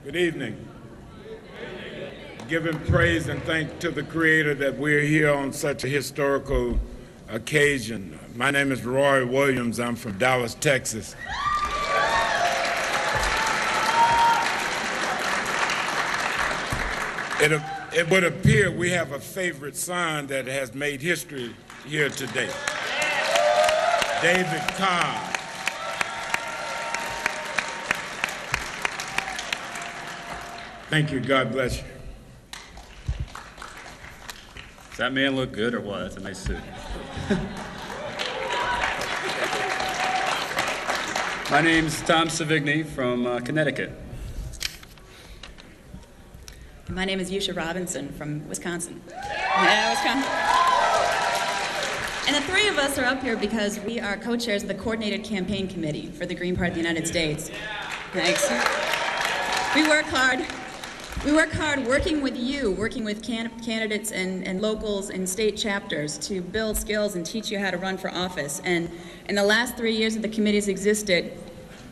Good evening. Giving praise and thanks to the Creator that we're here on such a historical occasion. My name is Roy Williams. I'm from Dallas, Texas. It would appear we have a favorite son that has made history here today. David Cobb. Thank you. God bless you. Does that man look good or what? That's a nice suit. My name's Tom Savigny from Connecticut. My name is Yusha Robinson from Wisconsin. Yeah, Wisconsin. And the three of us are up here because we are co-chairs of the Coordinated Campaign Committee for the Green Party of the United States. Thanks. We work hard. We work hard working with you, working with candidates and locals and state chapters to build skills and teach you how to run for office. And in the last 3 years that the committee's existed,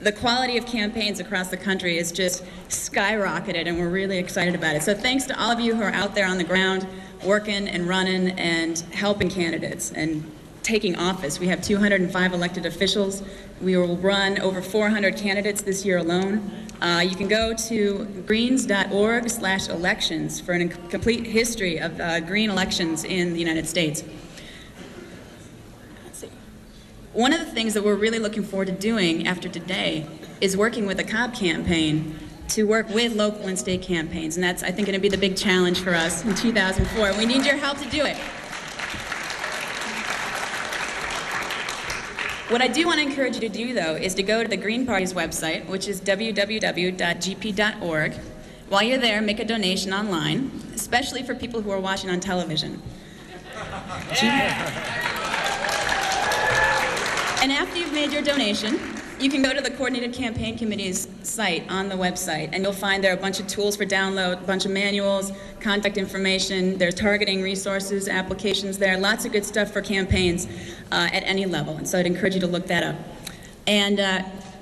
the quality of campaigns across the country has just skyrocketed, and we're really excited about it. So thanks to all of you who are out there on the ground working and running and helping candidates and taking office. We have 205 elected officials. We will run over 400 candidates this year alone. You can go to greens.org/elections for a complete history of green elections in the United States. Let's see. One of the things that we're really looking forward to doing after today is working with the Cobb campaign to work with local and state campaigns, and that's, I think, going to be the big challenge for us in 2004. We need your help to do it. What I do want to encourage you to do, though, is to go to the Green Party's website, which is www.gp.org. While you're there, make a donation online, especially for people who are watching on television. And after you've made your donation, you can go to the Coordinated Campaign Committee's site on the website, and you'll find there are a bunch of tools for download, a bunch of manuals, contact information, there's targeting resources, applications there, lots of good stuff for campaigns at any level. And so I'd encourage you to look that up. And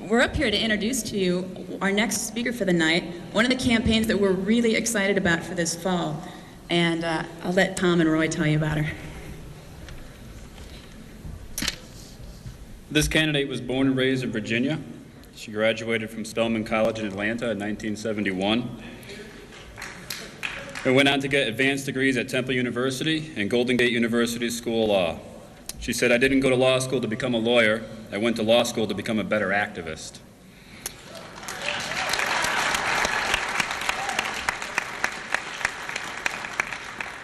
we're up here to introduce to you our next speaker for the night, one of the campaigns that we're really excited about for this fall. And I'll let Tom and Roy tell you about her. This candidate was born and raised in Virginia. She graduated from Spelman College in Atlanta in 1971. And went on to get advanced degrees at Temple University and Golden Gate University School of Law. She said, "I didn't go to law school to become a lawyer. I went to law school to become a better activist."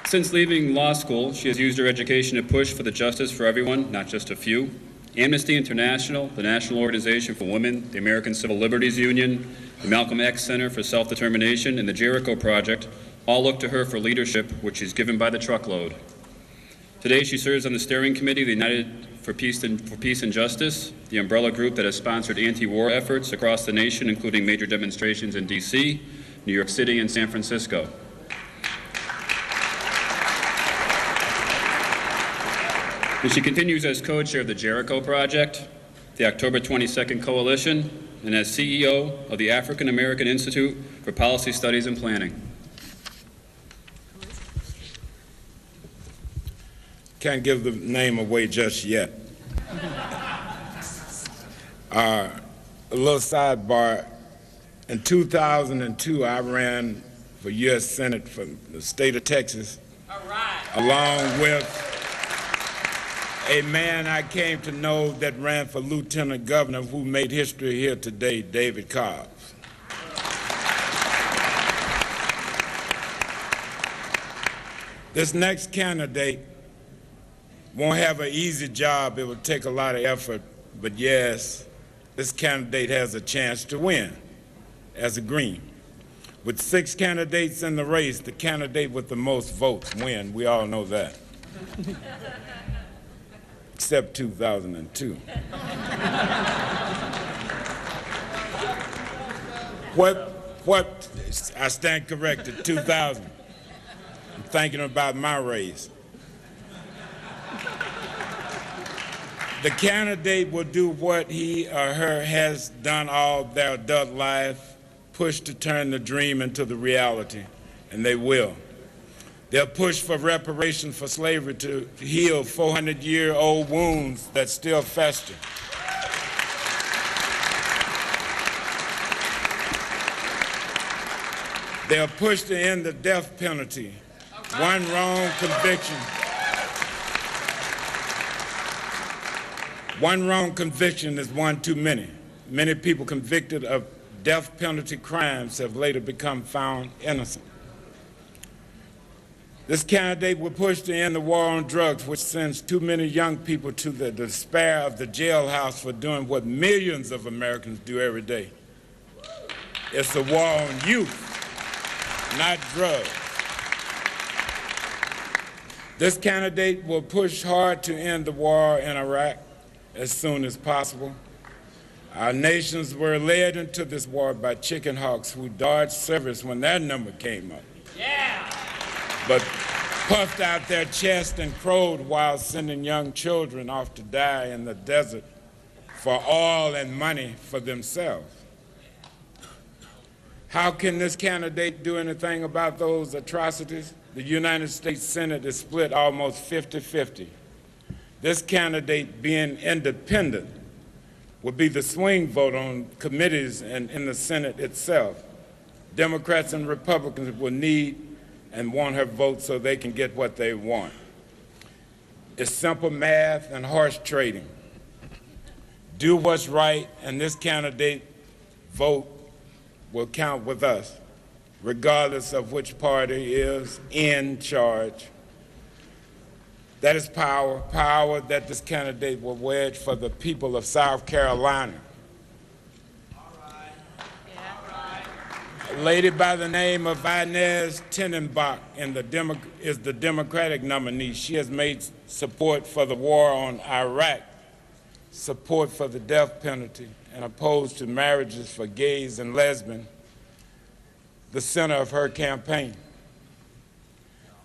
Since leaving law school, she has used her education to push for the justice for everyone, not just a few. Amnesty International, the National Organization for Women, the American Civil Liberties Union, the Malcolm X Center for Self-Determination, and the Jericho Project all look to her for leadership, which she's given by the truckload. Today, she serves on the steering committee of the United for Peace and Justice, the umbrella group that has sponsored anti-war efforts across the nation, including major demonstrations in D.C., New York City, and San Francisco. And she continues as co-chair of the Jericho Project, the October 22nd Coalition, and as CEO of the African American Institute for Policy Studies and Planning. Can't give the name away just yet. A little sidebar. In 2002, I ran for U.S. Senate for the state of Texas, along with a man I came to know that ran for lieutenant governor who made history here today, David Cobb. This next candidate won't have an easy job. It will take a lot of effort, but yes, this candidate has a chance to win as a Green. With 6 candidates in the race, the candidate with the most votes win. We all know that. Except 2002. What, I stand corrected, 2000. I'm thinking about my race. The candidate will do what he or her has done all their adult life, push to turn the dream into the reality, and they will. They'll push for reparations for slavery to heal 400-year-old wounds that still fester. They'll push to end the death penalty. One wrong conviction is one too many. Many people convicted of death penalty crimes have later become found innocent. This candidate will push to end the war on drugs, which sends too many young people to the despair of the jailhouse for doing what millions of Americans do every day. It's a war on youth, not drugs. This candidate will push hard to end the war in Iraq as soon as possible. Our nations were led into this war by chicken hawks who dodged service when their number came up. Yeah. But puffed out their chest and crowed while sending young children off to die in the desert for oil and money for themselves. How can this candidate do anything about those atrocities? The United States Senate is split almost 50-50. This candidate, being independent, will be the swing vote on committees and in the Senate itself. Democrats and Republicans will need and want her vote so they can get what they want. It's simple math and horse trading. Do what's right, and this candidate vote will count with us, regardless of which party is in charge. That is power, power that this candidate will wedge for the people of South Carolina. A lady by the name of Inez Tenenbach is the Democratic nominee. She has made support for the war on Iraq, support for the death penalty, and opposed to marriages for gays and lesbians, the center of her campaign.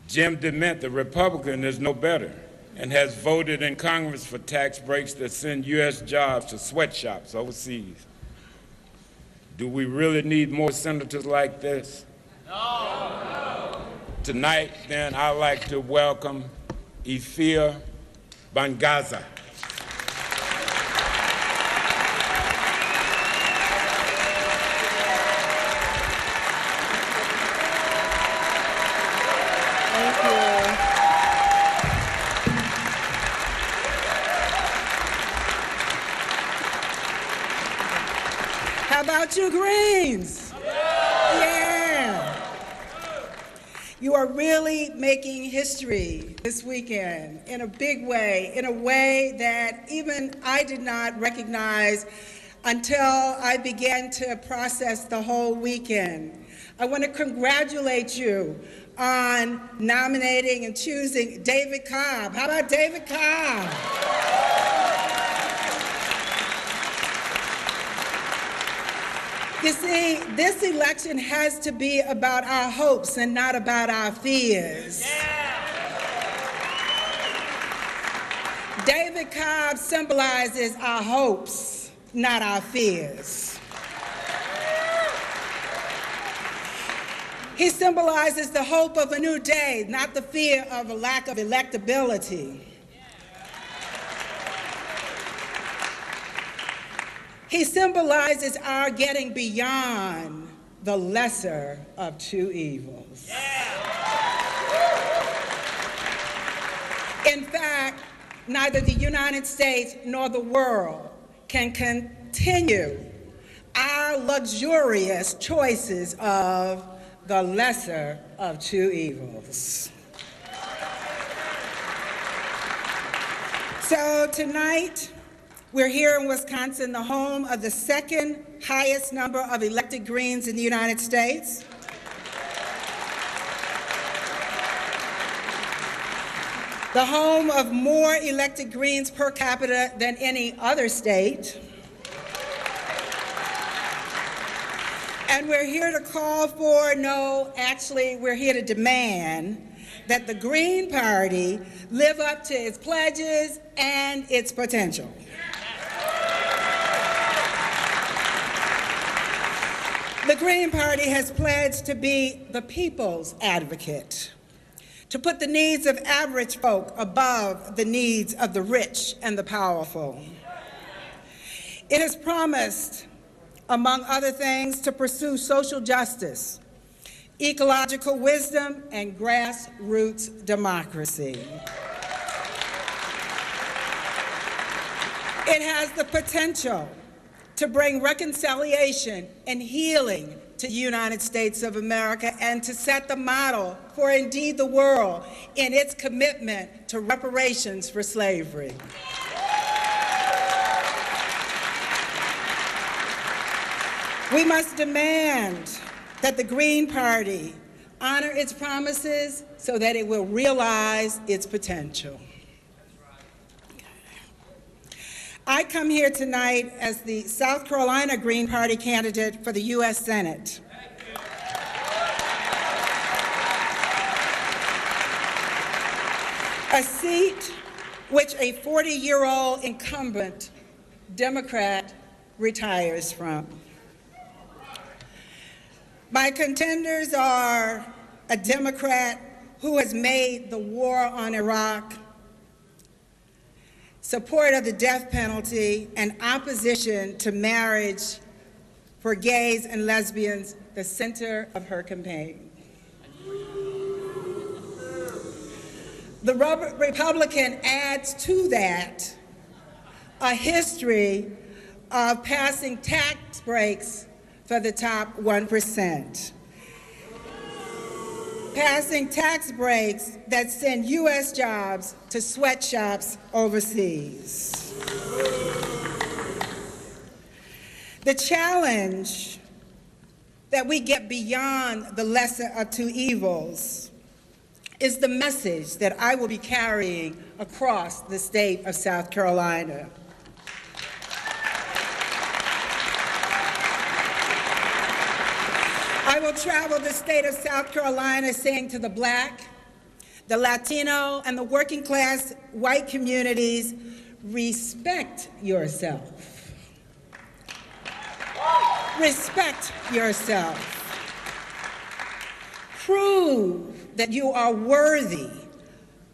Jim DeMint, the Republican, is no better and has voted in Congress for tax breaks that send U.S. jobs to sweatshops overseas. Do we really need more senators like this? No. Tonight, then, I'd like to welcome Efia Nwangaza. How about you Greens? Yeah. You are really making history this weekend in a big way, in a way that even I did not recognize until I began to process the whole weekend. I want to congratulate you on nominating and choosing David Cobb. How about David Cobb? You see, this election has to be about our hopes and not about our fears. Yeah. David Cobb symbolizes our hopes, not our fears. He symbolizes the hope of a new day, not the fear of a lack of electability. He symbolizes our getting beyond the lesser of two evils. In fact, neither the United States nor the world can continue our luxurious choices of the lesser of two evils. So tonight, we're here in Wisconsin, the home of the second highest number of elected Greens in the United States. The home of more elected Greens per capita than any other state. And we're here to call for, no, actually, we're here to demand that the Green Party live up to its pledges and its potential. The Green Party has pledged to be the people's advocate, to put the needs of average folk above the needs of the rich and the powerful. It has promised, among other things, to pursue social justice, ecological wisdom, and grassroots democracy. It has the potential to bring reconciliation and healing to the United States of America and to set the model for indeed the world in its commitment to reparations for slavery. We must demand that the Green Party honor its promises so that it will realize its potential. I come here tonight as the South Carolina Green Party candidate for the U.S. Senate. A seat which a 40-year-old incumbent Democrat retires from. My contenders are a Democrat who has made the war on Iraq, support of the death penalty, and opposition to marriage for gays and lesbians the center of her campaign. The Republican adds to that a history of passing tax breaks for the top 1%. Passing tax breaks that send U.S. jobs to sweatshops overseas. The challenge that we get beyond the lesser of two evils is the message that I will be carrying across the state of South Carolina. I will travel the state of South Carolina saying to the Black, the Latino, and the working class white communities, respect yourself. Respect yourself. Prove that you are worthy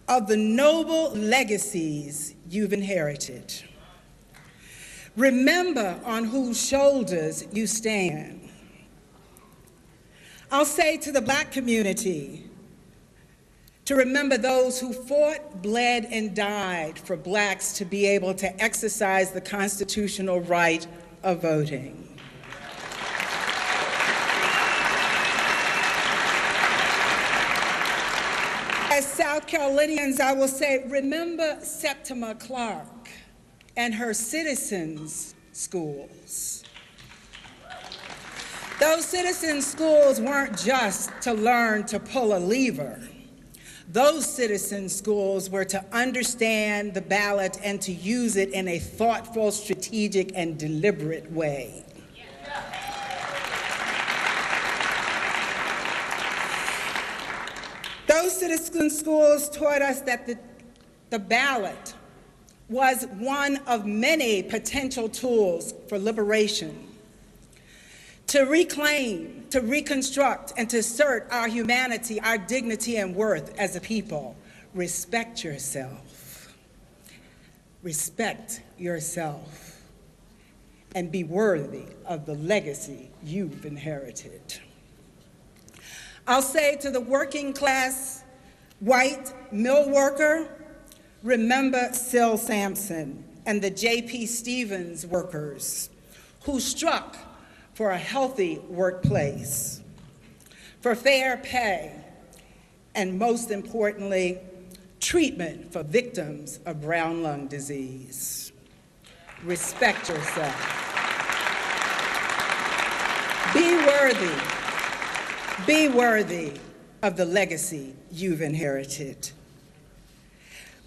of the noble legacies you've inherited. Remember on whose shoulders you stand. I'll say to the Black community to remember those who fought, bled, and died for Blacks to be able to exercise the constitutional right of voting. As South Carolinians, I will say, remember Septima Clark and her citizens' schools. Those citizen schools weren't just to learn to pull a lever. Those citizen schools were to understand the ballot and to use it in a thoughtful, strategic, and deliberate way. Those citizen schools taught us that the ballot was one of many potential tools for liberation, to reclaim, to reconstruct, and to assert our humanity, our dignity, and worth as a people. Respect yourself. Respect yourself. And be worthy of the legacy you've inherited. I'll say to the working class white mill worker, remember Syl Sampson and the J.P. Stevens workers who struck for a healthy workplace, for fair pay, and most importantly, treatment for victims of brown lung disease. Respect yourself. Be worthy of the legacy you've inherited.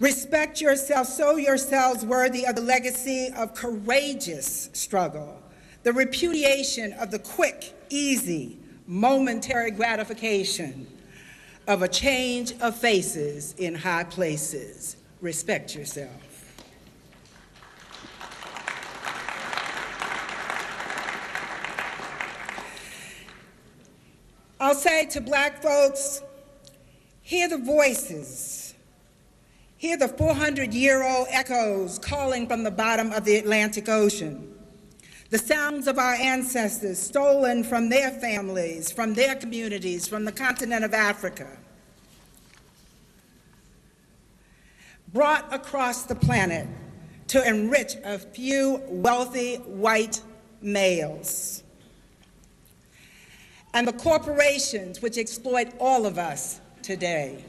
Respect yourself, show yourselves worthy of the legacy of courageous struggle, the repudiation of the quick, easy, momentary gratification of a change of faces in high places. Respect yourself. I'll say to Black folks, hear the voices, hear the 400-year-old echoes calling from the bottom of the Atlantic Ocean, the sounds of our ancestors stolen from their families, from their communities, from the continent of Africa, brought across the planet to enrich a few wealthy white males, and the corporations which exploit all of us today.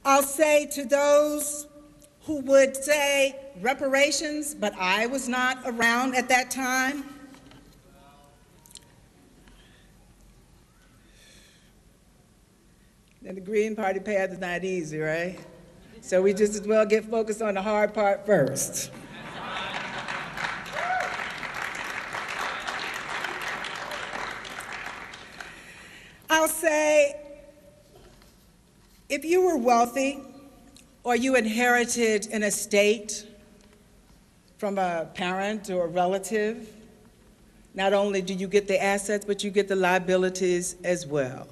I'll say to those who would say reparations, but I was not around at that time, and the Green Party path is not easy, right? So we just as well get focused on the hard part first. I'll say, if you were wealthy or you inherited an estate from a parent or a relative, not only do you get the assets, but you get the liabilities as well.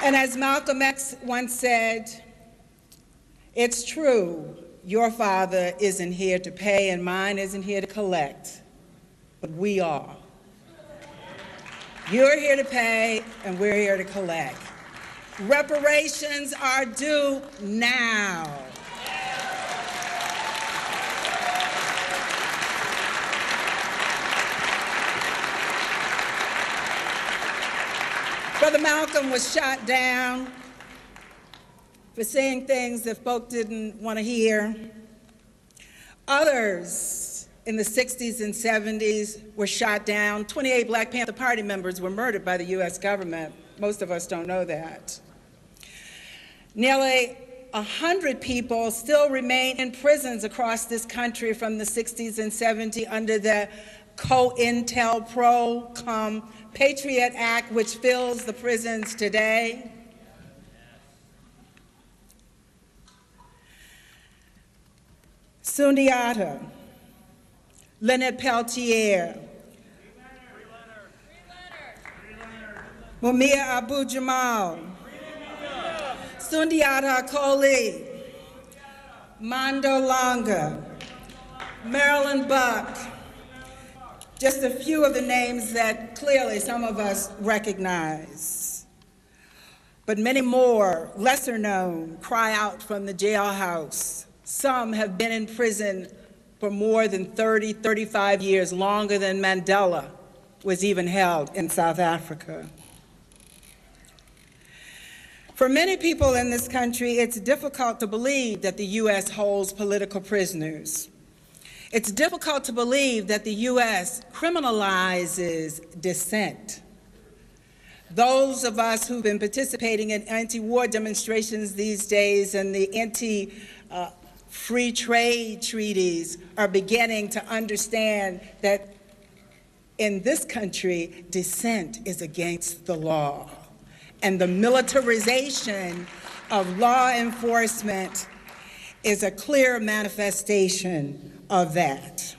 And as Malcolm X once said, it's true, your father isn't here to pay and mine isn't here to collect, but we are. You're here to pay and we're here to collect. Reparations are due now. Brother Malcolm was shot down for saying things that folk didn't want to hear. Others in the 60s and 70s were shot down. 28 Black Panther Party members were murdered by the US government. Most of us don't know that. Nearly 100 people still remain in prisons across this country from the 60s and 70s under the COINTELPRO Patriot Act, which fills the prisons today. Sundiata, Leonard Peltier, Mumia Abu-Jamal, Sundiata Acoli, Mondo Longa, Marilyn Buck, just a few of the names that clearly some of us recognize. But many more, lesser known, cry out from the jailhouse. Some have been in prison for more than 30, 35 years, longer than Mandela was even held in South Africa. For many people in this country, it's difficult to believe that the U.S. holds political prisoners. It's difficult to believe that the U.S. criminalizes dissent. Those of us who've been participating in anti-war demonstrations these days and the anti-free trade treaties are beginning to understand that in this country, dissent is against the law. And the militarization of law enforcement is a clear manifestation of that.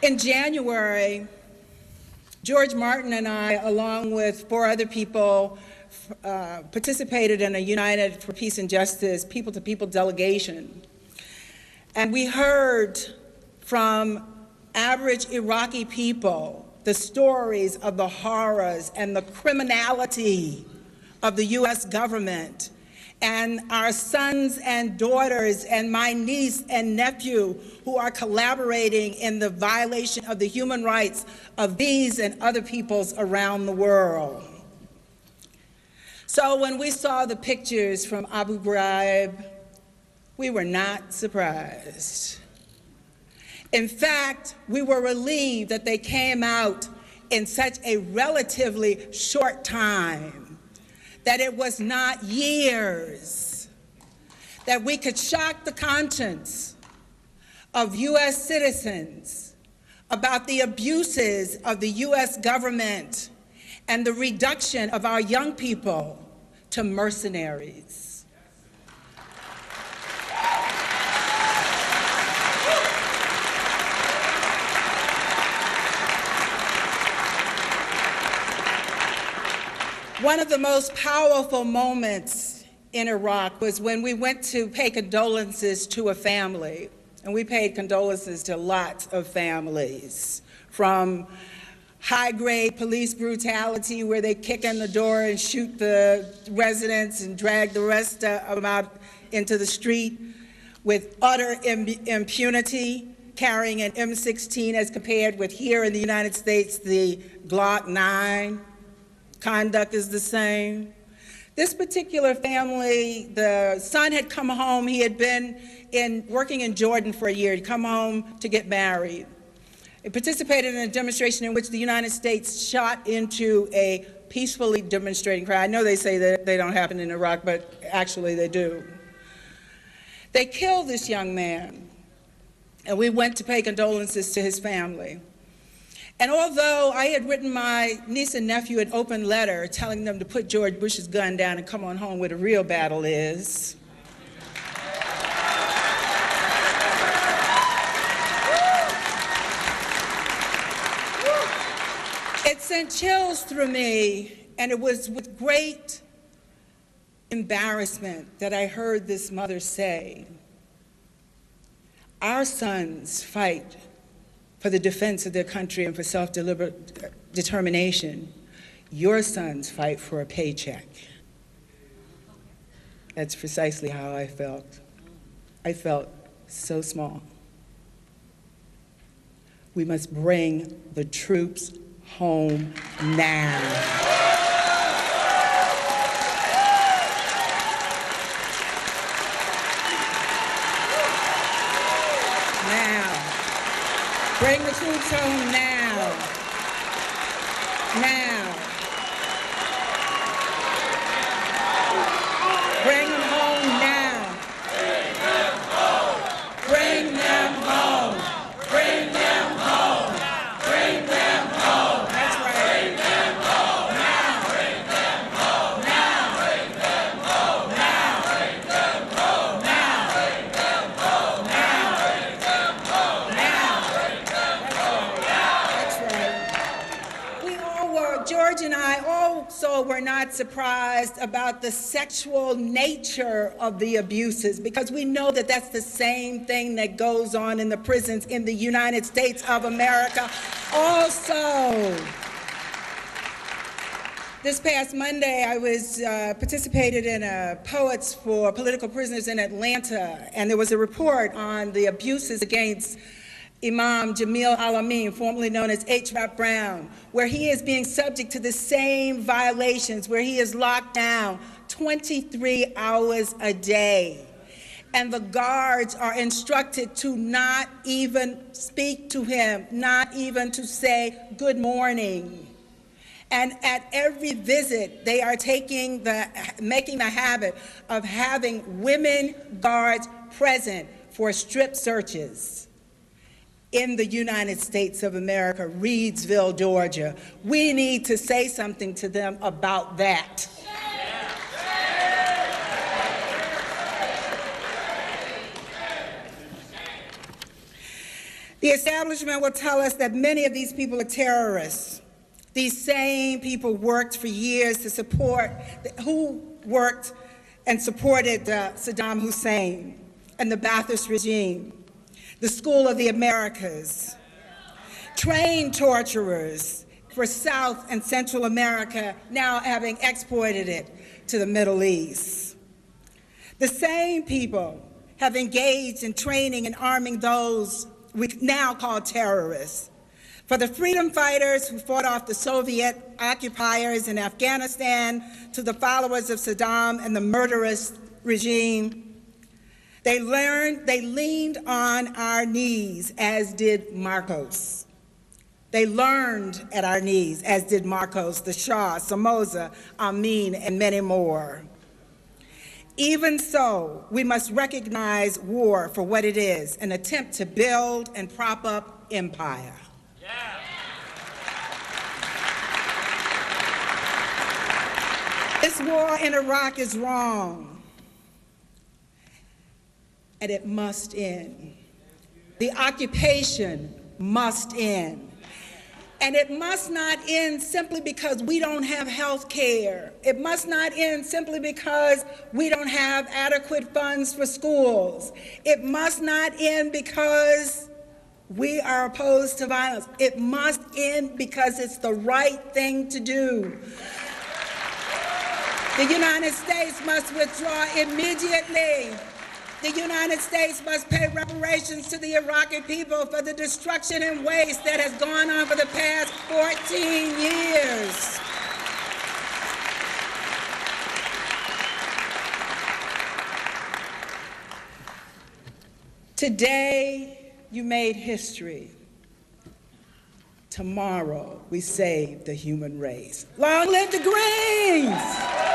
In January, George Martin and I, along with 4 other people, participated in a United for Peace and Justice people-to-people delegation. And we heard from average Iraqi people the stories of the horrors and the criminality of the US government, and our sons and daughters and my niece and nephew who are collaborating in the violation of the human rights of these and other peoples around the world. So when we saw the pictures from Abu Ghraib, we were not surprised. In fact, we were relieved that they came out in such a relatively short time, that it was not years, that we could shock the conscience of US citizens about the abuses of the U.S. government and the reduction of our young people to mercenaries. One of the most powerful moments in Iraq was when we went to pay condolences to a family. And we paid condolences to lots of families, from high-grade police brutality where they kick in the door and shoot the residents and drag the rest of them out into the street with utter impunity, carrying an M16 as compared with here in the United States, the Glock 9. Conduct is the same. This particular family, the son had come home. He had been working in Jordan for a year. He'd come home to get married. He participated in a demonstration in which the United States shot into a peacefully demonstrating crowd. I know they say that they don't happen in Iraq, but actually they do. They killed this young man, and we went to pay condolences to his family. And although I had written my niece and nephew an open letter telling them to put George Bush's gun down and come on home where the real battle is, it sent chills through me, and it was with great embarrassment that I heard this mother say, "Our sons fight for the defense of their country and for self-determination. Your sons fight for a paycheck." That's precisely how I felt. I felt so small. We must bring the troops home now. Bring the troops home now. Now. Bring them home now. Bring them home. Bring them home. Bring them home. That's right. Bring them home now. Bring them home now. Bring them home now. Bring them home now. Bring them home now. Bring them home now. George and I also were not surprised about the sexual nature of the abuses, because we know that that's the same thing that goes on in the prisons in the United States of America also. This past Monday, I was participated in a Poets for Political Prisoners in Atlanta, and there was a report on the abuses against Imam Jamil Al-Amin, formerly known as H. Rap Brown, where he is being subject to the same violations, where he is locked down 23 hours a day. And the guards are instructed to not even speak to him, not even to say good morning. And at every visit, they are making the habit of having women guards present for strip searches. In the United States of America, Reedsville, Georgia. We need to say something to them about that. The establishment will tell us that many of these people are terrorists. These same people worked for years to support, who worked and supported Saddam Hussein and the Ba'athist regime. The School of the Americas, trained torturers for South and Central America, now having exported it to the Middle East. The same people have engaged in training and arming those we now call terrorists. For the freedom fighters who fought off the Soviet occupiers in Afghanistan, to the followers of Saddam and the murderous regime, they leaned on our knees, as did Marcos. They learned at our knees, as did Marcos, the Shah, Somoza, Amin, and many more. Even so, we must recognize war for what it is, an attempt to build and prop up empire. This war in Iraq is wrong, and it must end. The occupation must end. And it must not end simply because we don't have health care. It must not end simply because we don't have adequate funds for schools. It must not end because we are opposed to violence. It must end because it's the right thing to do. The United States must withdraw immediately. The United States must pay reparations to the Iraqi people for the destruction and waste that has gone on for the past 14 years. Today, you made history. Tomorrow, we save the human race. Long live the Greens!